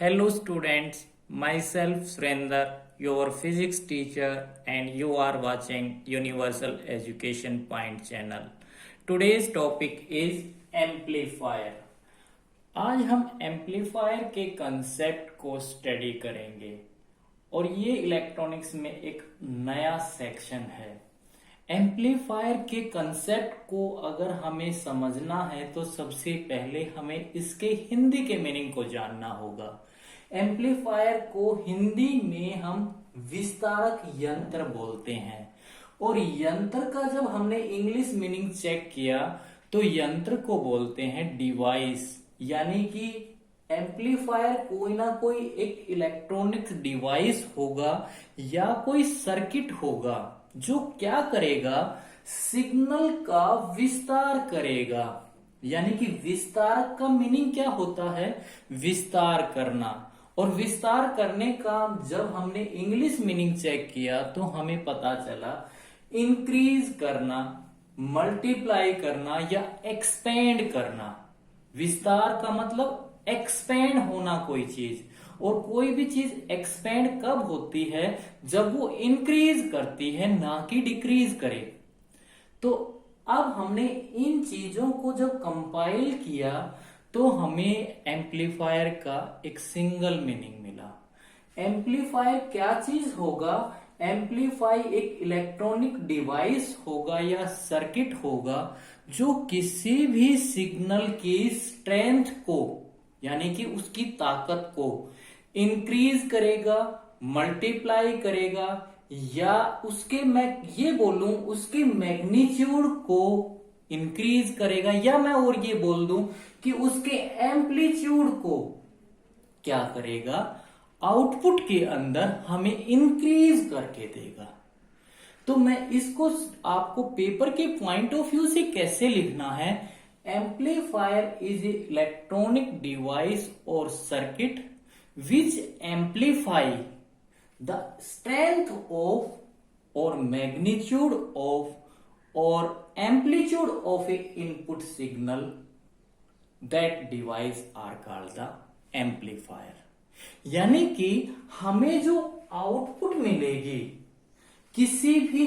Hello students, myself Surender, your physics teacher and you are watching Universal Education Point channel. Today's topic is amplifier. आज हम amplifier के concept को study करेंगे और ये electronics में एक नया सेक्शन है। एम्पलीफायर के कंसेप्ट को अगर हमें समझना है तो सबसे पहले हमें इसके हिंदी के मीनिंग को जानना होगा। एम्पलीफायर को हिंदी में हम विस्तारक यंत्र बोलते हैं और यंत्र का जब हमने इंग्लिश मीनिंग चेक किया तो यंत्र को बोलते हैं डिवाइस, यानी कि एम्पलीफायर कोई ना कोई एक इलेक्ट्रॉनिक्स डिवाइस होगा या कोई सर्किट होगा जो क्या करेगा, सिग्नल का विस्तार करेगा। यानी कि विस्तारक का मीनिंग क्या होता है, विस्तार करना। और विस्तार करने का जब हमने इंग्लिश मीनिंग चेक किया तो हमें पता चला इंक्रीज करना, मल्टीप्लाई करना या एक्सपेंड करना। विस्तार का मतलब एक्सपेंड होना कोई चीज, और कोई भी चीज एक्सपेंड कब होती है, जब वो इंक्रीज करती है ना कि डिक्रीज करे। तो अब हमने इन चीजों को जब कंपाइल किया तो हमें एम्पलीफायर का एक सिंगल मीनिंग मिला। एम्पलीफायर क्या चीज होगा, एम्पलीफाई एक इलेक्ट्रॉनिक डिवाइस होगा या सर्किट होगा जो किसी भी सिग्नल की स्ट्रेंथ को, यानी कि उसकी ताकत को इंक्रीज करेगा, मल्टीप्लाई करेगा, या उसके मैं ये बोलूं उसके मैग्नीट्यूड को इंक्रीज करेगा, या मैं और ये बोल दूं कि उसके एम्पलीट्यूड को क्या करेगा, आउटपुट के अंदर हमें इंक्रीज करके देगा। तो मैं इसको आपको पेपर के पॉइंट ऑफ व्यू से कैसे लिखना है, amplifier is a electronic device और circuit which amplify the strength of or magnitude of or amplitude of a input signal. That device are called the amplifier. यानी कि हमें जो आउटपुट मिलेगी किसी भी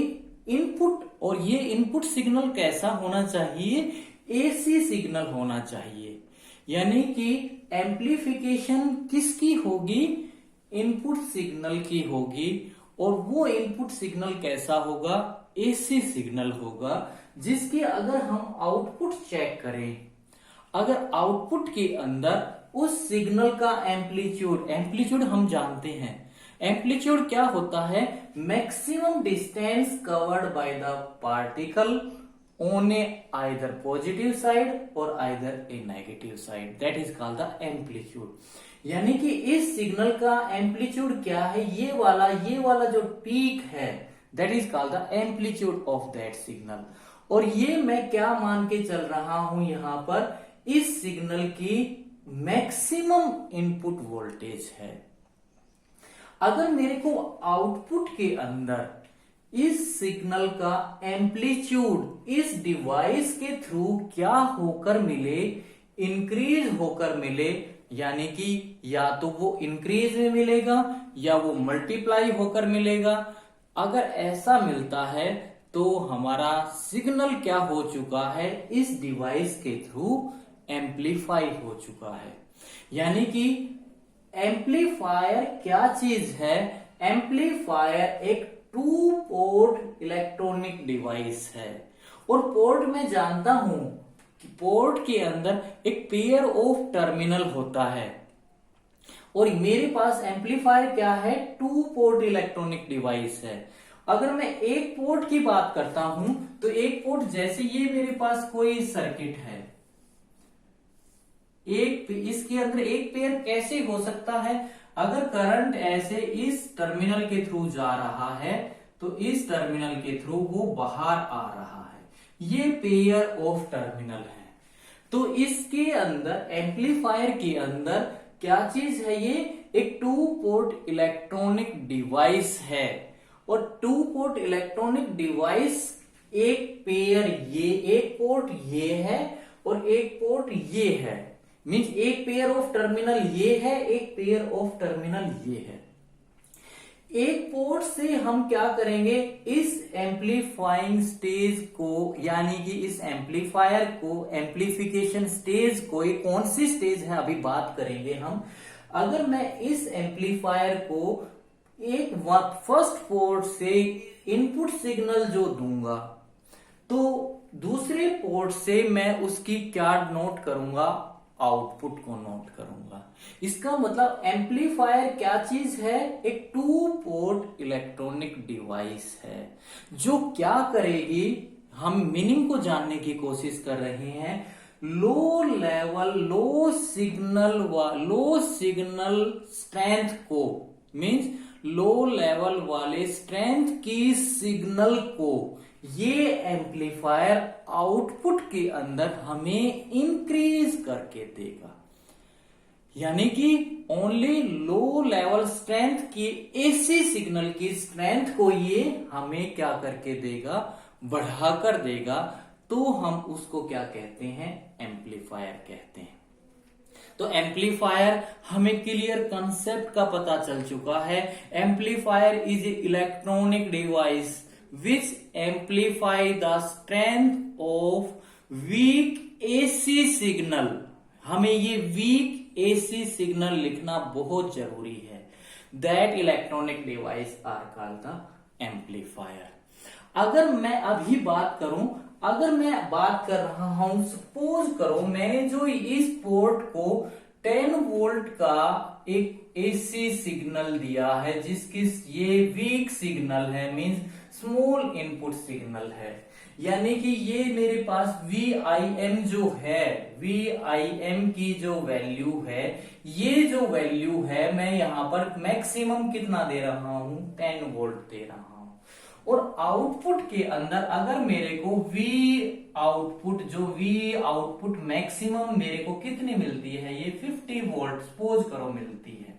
इनपुट, और ये इनपुट सिग्नल कैसा होना चाहिए, एसी सिग्नल होना चाहिए। यानी कि एम्प्लीफिकेशन किसकी होगी, इनपुट सिग्नल की होगी, और वो इनपुट सिग्नल कैसा होगा, एसी सिग्नल होगा, जिसके अगर हम आउटपुट चेक करें, अगर आउटपुट के अंदर उस सिग्नल का एम्पलीट्यूड हम जानते हैं, एम्पलीट्यूड क्या होता है, maximum distance covered by the particle on a either positive side or either a negative side, that is called the amplitude. यानी कि इस सिग्नल का एम्पलीट्यूड क्या है, ये वाला जो पीक है, that is called the amplitude of that signal. और ये मैं क्या मान के चल रहा हूं यहां पर, इस सिग्नल की मैक्सिमम इनपुट वोल्टेज है। अगर मेरे को आउटपुट के अंदर इस सिग्नल का एम्पलीट्यूड इस डिवाइस के थ्रू क्या होकर मिले, इंक्रीज होकर मिले, यानी कि या तो वो इंक्रीज में मिलेगा या वो मल्टीप्लाई होकर मिलेगा। अगर ऐसा मिलता है तो हमारा सिग्नल क्या हो चुका है, इस डिवाइस के थ्रू एम्पलीफाई हो चुका है। यानी कि एम्पलीफायर क्या चीज है, एम्पलीफायर एक 2 पोर्ट इलेक्ट्रॉनिक डिवाइस है। और पोर्ट में जानता हूं कि पोर्ट के अंदर एक पेयर ऑफ टर्मिनल होता है, और मेरे पास एम्पलीफायर क्या है, 2 पोर्ट इलेक्ट्रॉनिक डिवाइस है। अगर मैं एक पोर्ट की बात करता हूं तो एक पोर्ट, जैसे ये मेरे पास कोई सर्किट है, इसके अंदर एक पेयर कैसे हो सकता है, अगर करंट ऐसे इस टर्मिनल के थ्रू जा रहा है तो इस टर्मिनल के थ्रू वो बाहर आ रहा है, ये पेयर ऑफ टर्मिनल है। तो इसके अंदर एम्पलीफायर के अंदर क्या चीज है, ये एक 2 पोर्ट इलेक्ट्रॉनिक डिवाइस है। और 2 पोर्ट इलेक्ट्रॉनिक डिवाइस, एक पेयर ये, एक पोर्ट ये है और एक पोर्ट ये है, मीन्स एक पेयर ऑफ टर्मिनल ये है, एक पेयर ऑफ टर्मिनल ये है। एक पोर्ट से हम क्या करेंगे, इस एम्पलीफाइंग स्टेज को यानी कि इस एम्पलीफायर को, एम्पलीफिकेशन स्टेज को, ये कौन सी स्टेज है अभी बात करेंगे हम। अगर मैं इस एम्पलीफायर को एक फर्स्ट पोर्ट से इनपुट सिग्नल जो दूंगा तो दूसरे पोर्ट से मैं उसकी क्या नोट करूंगा, आउटपुट को नोट करूंगा। इसका मतलब एम्पलीफायर क्या चीज है, एक टू पोर्ट इलेक्ट्रॉनिक डिवाइस है जो क्या करेगी, हम मीनिंग को जानने की कोशिश कर रहे हैं। Low level, low signal strength को, मीन्स लो लेवल वाले स्ट्रेंथ की सिग्नल को ये एम्पलीफायर आउटपुट के अंदर हमें इंक्रीज करके देगा। यानी कि ओनली लो लेवल स्ट्रेंथ की एसी सिग्नल की स्ट्रेंथ को ये हमें क्या करके देगा, बढ़ाकर देगा। तो हम उसको क्या कहते हैं, एम्पलीफायर कहते हैं। तो एम्पलीफायर हमें क्लियर कंसेप्ट का पता चल चुका है। Amplifier is a electronic device which amplify the strength of weak AC signal। हमें ये weak AC signal लिखना बहुत जरूरी है। That electronic device are called the amplifier। अगर मैं अभी बात करूं, अगर मैं बात कर रहा हूं, सपोज करो मैंने जो इस पोर्ट को 10 वोल्ट का एक एसी सिग्नल दिया है, जिसकी ये वीक सिग्नल है, मींस स्मॉल इनपुट सिग्नल है। यानी कि ये मेरे पास VIM जो है, VIM की जो वैल्यू है, ये जो वैल्यू है मैं यहां पर मैक्सिमम कितना दे रहा हूं, 10 वोल्ट दे रहा हूं। और आउटपुट के अंदर अगर मेरे को V आउटपुट मैक्सिमम मेरे को कितनी मिलती है, ये 50 वोल्ट सपोज करो मिलती है।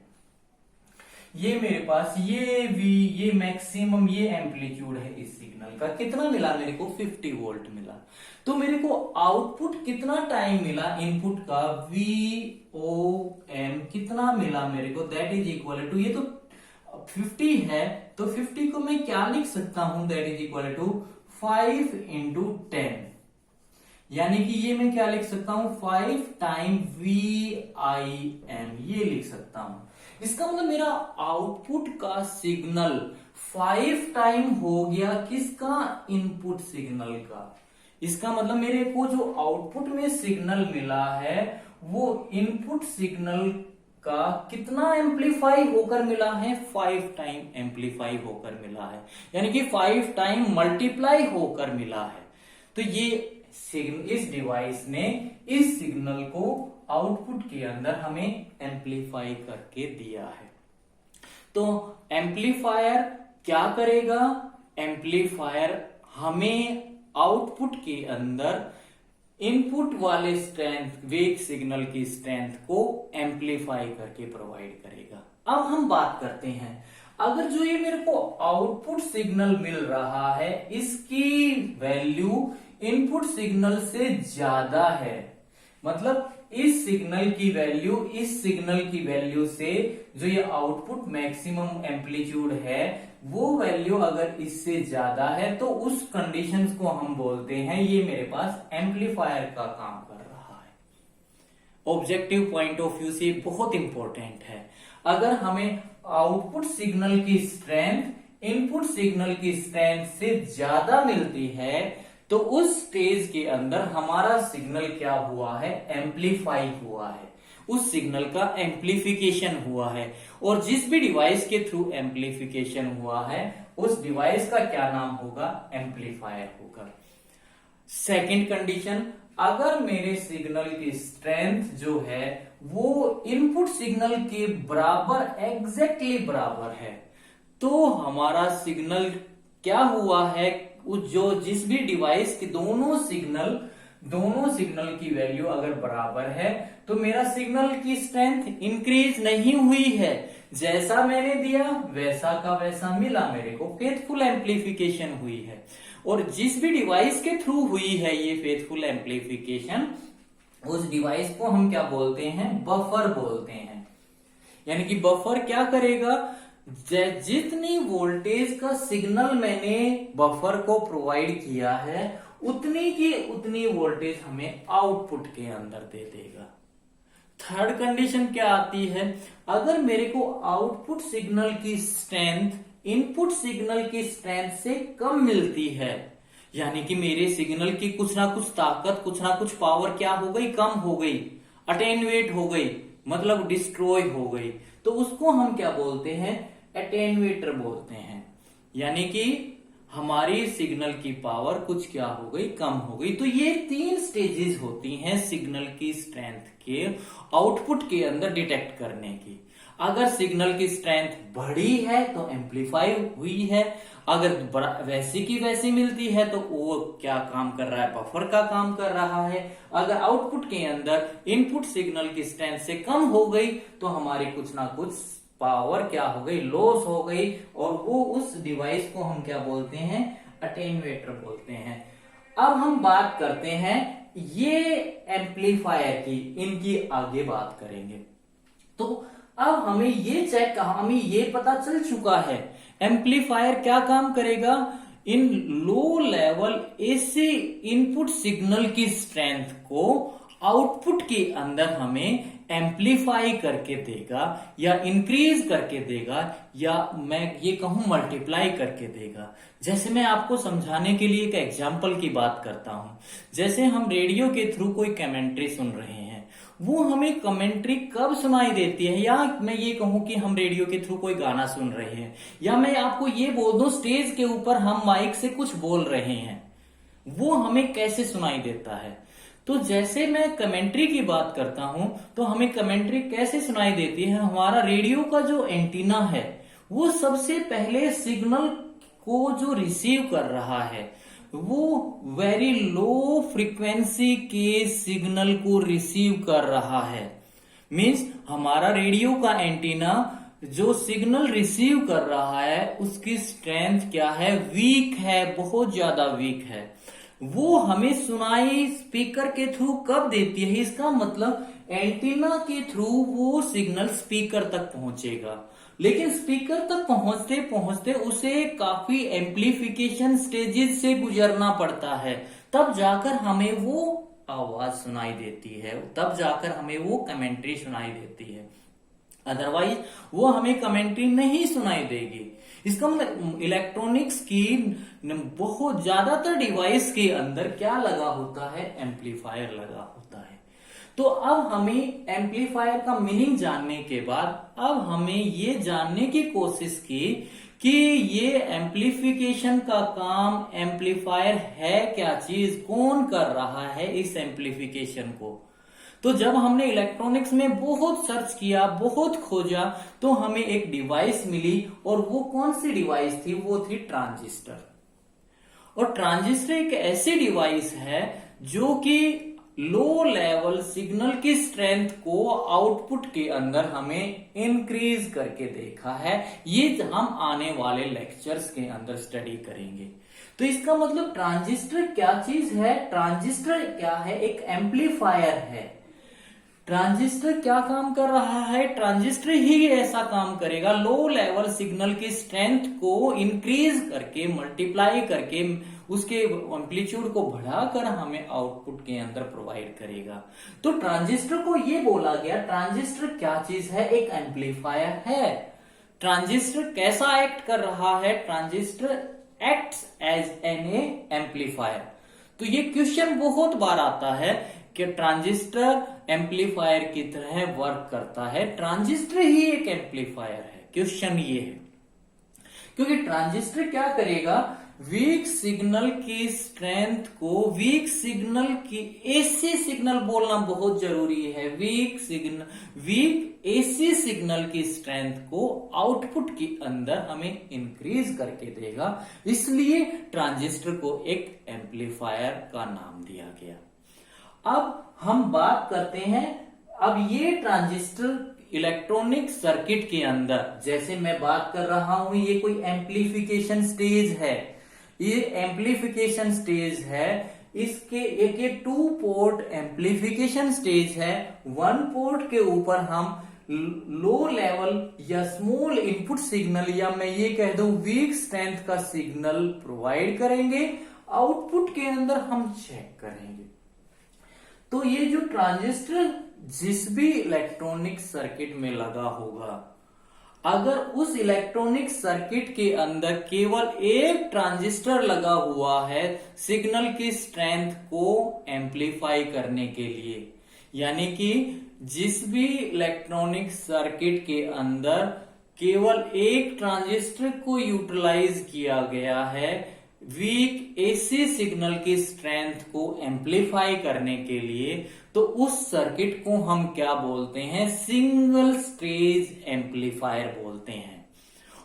ये मेरे पास ये मैक्सिमम ये एम्पलीट्यूड है इस सिग्नल का, कितना मिला मेरे को, 50 वोल्ट मिला। तो मेरे को आउटपुट कितना टाइम मिला इनपुट का, VOM कितना मिला मेरे को, दैट इज इक्वल टू, ये तो 50 है तो 50 को मैं क्या लिख सकता हूं, that is equal to 5 into 10। यानी कि ये मैं क्या लिख सकता हूं, 5 टाइम VIM ये लिख सकता हूं। इसका मतलब मेरा आउटपुट का सिग्नल 5 टाइम हो गया किसका, इनपुट सिग्नल का। इसका मतलब मेरे को जो आउटपुट में सिग्नल मिला है वो इनपुट सिग्नल का कितना एम्पलीफाई होकर मिला है, 5 टाइम एम्पलीफाई होकर मिला है, यानी कि 5 टाइम मल्टीप्लाई होकर मिला है। तो ये इस डिवाइस ने इस सिग्नल को आउटपुट के अंदर हमें एम्पलीफाई करके दिया है। तो एम्पलीफायर क्या करेगा, एम्पलीफायर हमें आउटपुट के अंदर इनपुट वाले स्ट्रेंथ, वीक सिग्नल की स्ट्रेंथ को एम्पलीफाई करके प्रोवाइड करेगा। अब हम बात करते हैं, अगर जो ये मेरे को आउटपुट सिग्नल मिल रहा है इसकी वैल्यू इनपुट सिग्नल से ज्यादा है, मतलब इस सिग्नल की वैल्यू इस सिग्नल की वैल्यू से जो ये आउटपुट मैक्सिमम एम्पलीट्यूड है वो वैल्यू अगर इससे ज्यादा है तो उस कंडीशंस को हम बोलते हैं ये मेरे पास एम्पलीफायर का काम कर रहा है। ऑब्जेक्टिव पॉइंट ऑफ व्यू से बहुत इंपॉर्टेंट है। अगर हमें आउटपुट सिग्नल की स्ट्रेंथ इनपुट सिग्नल की स्ट्रेंथ से ज्यादा मिलती है तो उस स्टेज के अंदर हमारा सिग्नल क्या हुआ है, एम्पलीफाई हुआ है, उस सिग्नल का एम्पलीफिकेशन हुआ है। और जिस भी डिवाइस के थ्रू एम्पलीफिकेशन हुआ है उस डिवाइस का क्या नाम होगा, एम्पलीफायर होगा। सेकंड कंडीशन, अगर मेरे सिग्नल की स्ट्रेंथ जो है वो इनपुट सिग्नल के बराबर, एग्जैक्टली बराबर है, तो हमारा सिग्नल क्या हुआ है, जो जिस भी डिवाइस के दोनों सिग्नल की वैल्यू अगर बराबर है तो मेरा सिग्नल की स्ट्रेंथ इंक्रीज नहीं हुई है, जैसा मैंने दिया वैसा का वैसा मिला, मेरे को फेथफुल एम्पलीफिकेशन हुई है। और जिस भी डिवाइस के थ्रू हुई है ये फेथफुल एम्पलीफिकेशन उस डिवाइस को हम क्या बोलते हैं, बफर बोलते हैं। यानी कि बफर क्या करेगा, जितनी वोल्टेज का सिग्नल मैंने बफर को प्रोवाइड किया है उतनी की उतनी वोल्टेज हमें आउटपुट के अंदर दे देगा। थर्ड कंडीशन क्या आती है, अगर मेरे को आउटपुट सिग्नल की स्ट्रेंथ इनपुट सिग्नल की स्ट्रेंथ से कम मिलती है, यानी कि मेरे सिग्नल की कुछ ना कुछ ताकत, कुछ ना कुछ पावर क्या हो गई, कम हो गई, अटेन्युएट हो गई, मतलब डिस्ट्रॉय हो गई, तो उसको हम क्या बोलते हैं, अटेन्युएटर बोलते हैं। यानी कि हमारी सिग्नल की पावर कुछ क्या हो गई, कम हो गई। तो ये 3 स्टेजेस होती हैं सिग्नल की स्ट्रेंथ के आउटपुट के अंदर डिटेक्ट करने की। अगर सिग्नल की स्ट्रेंथ बढ़ी है तो एम्पलीफाई हुई है, अगर वैसी की वैसी मिलती है तो वो क्या काम कर रहा है, बफर का काम कर रहा है। अगर आउटपुट के अंदर इनपुट सिग्नल की स्ट्रेंथ से कम हो गई तो हमारी कुछ ना कुछ पावर क्या हो गई, लॉस हो गई, और वो उस डिवाइस को हम क्या बोलते हैं, अटेन्युएटर बोलते हैं। अब हम बात करते हैं ये एम्पलीफायर की, इनकी आगे बात करेंगे। तो अब हमें ये चेक, हमें ये पता चल चुका है एम्पलीफायर क्या काम करेगा, इन low level AC input signal की स्ट्रेंथ को आउटपुट के अंदर हमें एम्पलीफाई करके देगा, या इंक्रीज करके देगा, या मैं ये कहूं मल्टीप्लाई करके देगा। जैसे मैं आपको समझाने के लिए एक एग्जांपल की बात करता हूं। जैसे हम रेडियो के थ्रू कोई कमेंट्री सुन रहे हैं, वो हमें कमेंट्री कब सुनाई देती है, या मैं ये कहूं कि हम रेडियो के थ्रू कोई गाना सुन रहे हैं, या मैं आपको ये बोल दूं स्टेज के ऊपर हम माइक से कुछ बोल रहे हैं, वो हमें कैसे सुनाई देता है। तो जैसे मैं कमेंट्री की बात करता हूं तो हमें कमेंट्री कैसे सुनाई देती है, हमारा रेडियो का जो एंटीना है वो सबसे पहले सिग्नल को जो रिसीव कर रहा है वो वेरी लो फ्रीक्वेंसी के सिग्नल को रिसीव कर रहा है। मींस हमारा रेडियो का एंटीना जो सिग्नल रिसीव कर रहा है उसकी स्ट्रेंथ क्या है, वीक है, बहुत ज्यादा वीक है। वो हमें सुनाई स्पीकर के थ्रू कब देती है, इसका मतलब एंटीना के थ्रू वो सिग्नल स्पीकर तक पहुंचेगा, लेकिन स्पीकर तक पहुंचते पहुंचते उसे काफी एम्प्लीफिकेशन स्टेजेस से गुजरना पड़ता है, तब जाकर हमें वो आवाज सुनाई देती है, तब जाकर हमें वो कमेंट्री सुनाई देती है। अदरवाइज वो हमें कमेंट्री नहीं सुनाई देगी। इसका मतलब इलेक्ट्रॉनिक्स की बहुत ज्यादातर डिवाइस के अंदर क्या लगा होता है, एम्पलीफायर लगा होता है। तो अब हमें एम्पलीफायर का मीनिंग जानने के बाद अब हमें ये जानने की कोशिश की कि ये एम्पलीफिकेशन का काम, एम्पलीफायर है क्या चीज, कौन कर रहा है इस एम्पलीफिकेशन को। तो जब हमने इलेक्ट्रॉनिक्स में बहुत सर्च किया, बहुत खोजा, तो हमें एक डिवाइस मिली, और वो कौन सी डिवाइस थी, वो थी ट्रांजिस्टर। और ट्रांजिस्टर एक ऐसी डिवाइस है जो कि लो लेवल सिग्नल की स्ट्रेंथ को आउटपुट के अंदर हमें इंक्रीज करके देखा है। ये हम आने वाले लेक्चर्स के अंदर स्टडी करेंगे। तो इसका मतलब ट्रांजिस्टर क्या चीज है, ट्रांजिस्टर क्या है, एक एम्पलीफायर है। ट्रांजिस्टर क्या काम कर रहा है, ट्रांजिस्टर ही ऐसा काम करेगा, लो लेवल सिग्नल की स्ट्रेंथ को इंक्रीज करके, मल्टीप्लाई करके, उसके एम्पलीट्यूड को बढ़ाकर हमें आउटपुट के अंदर प्रोवाइड करेगा। तो ट्रांजिस्टर को ये बोला गया, ट्रांजिस्टर क्या चीज है, एक एम्पलीफायर है। ट्रांजिस्टर कैसा एक्ट कर रहा है, transistor acts as an amplifier. तो ये क्वेश्चन बहुत बार आता है कि ट्रांजिस्टर एम्पलीफायर की तरह वर्क करता है, ट्रांजिस्टर ही एक एम्पलीफायर है। क्वेश्चन ये है क्योंकि ट्रांजिस्टर क्या करेगा, वीक सिग्नल की स्ट्रेंथ को, वीक सिग्नल की एसी सिग्नल बोलना बहुत जरूरी है, वीक एसी सिग्नल की स्ट्रेंथ को आउटपुट के अंदर हमें इंक्रीज करके देगा, इसलिए ट्रांजिस्टर को एक एम्पलीफायर का नाम दिया गया। अब हम बात करते हैं, अब ये ट्रांजिस्टर इलेक्ट्रॉनिक सर्किट के अंदर, जैसे मैं बात कर रहा हूं, ये कोई एम्पलीफिकेशन स्टेज है, ये एम्पलीफिकेशन स्टेज है। इसके एक ये 2 पोर्ट एम्प्लीफिकेशन स्टेज है। 1 पोर्ट के ऊपर हम लो लेवल या स्मॉल इनपुट सिग्नल या मैं ये कह दूं वीक स्ट्रेंथ का सिग्नल प्रोवाइड करेंगे, आउटपुट के अंदर हम चेक करेंगे। तो ये जो ट्रांजिस्टर जिस भी इलेक्ट्रॉनिक सर्किट में लगा होगा, अगर उस इलेक्ट्रॉनिक सर्किट के अंदर केवल एक ट्रांजिस्टर लगा हुआ है सिग्नल की स्ट्रेंथ को एम्पलीफाई करने के लिए, यानी कि जिस भी इलेक्ट्रॉनिक सर्किट के अंदर केवल एक ट्रांजिस्टर को यूटिलाइज किया गया है वीक एसी सिग्नल की स्ट्रेंथ को एम्पलीफाई करने के लिए, तो उस सर्किट को हम क्या बोलते हैं? सिंगल स्टेज एम्पलीफायर बोलते हैं।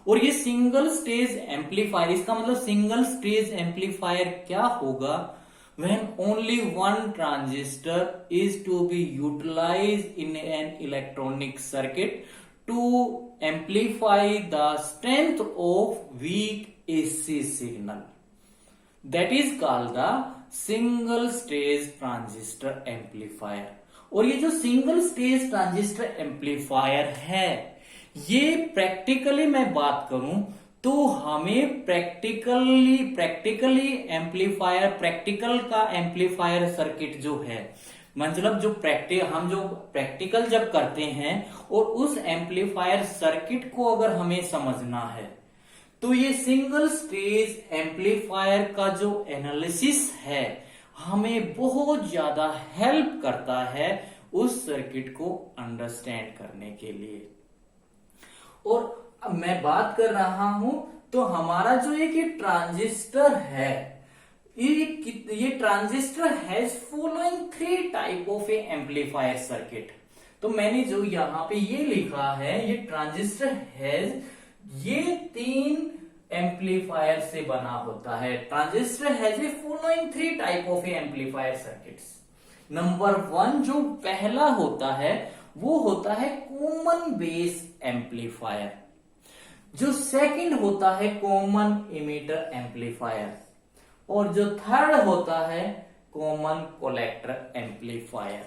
और ये सिंगल स्टेज एम्पलीफायर, इसका मतलब सिंगल स्टेज एम्पलीफायर क्या होगा? when only one transistor is to be utilized in an electronic circuit to amplify the strength of weak AC signal, that is called the single stage transistor amplifier। और ये जो single stage transistor amplifier है, ये practically मैं बात करूं तो हमें प्रैक्टिकली एम्पलीफायर, प्रैक्टिकल का एम्पलीफायर सर्किट जो है, मतलब जो हम जो प्रैक्टिकल जब करते हैं और उस एम्पलीफायर सर्किट को अगर हमें समझना है, तो ये सिंगल स्टेज एम्पलीफायर का जो एनालिसिस है हमें बहुत ज्यादा हेल्प करता है उस सर्किट को अंडरस्टैंड करने के लिए। और अब मैं बात कर रहा हूं तो हमारा जो एक ये ट्रांजिस्टर है, ये transistor has following 3 type of A amplifier circuit. तो मैंने जो यहाँ पे ये लिखा है, ये ट्रांजिस्टर हैज, ये 3 एम्पलीफायर से बना होता है। Transistor has a following 3 type of A amplifier circuits. Number 1 जो पहला होता है वो होता है कॉमन बेस एम्पलीफायर। जो सेकंड होता है कॉमन इमीटर एम्पलीफायर, और जो थर्ड होता है कॉमन कलेक्टर एम्पलीफायर।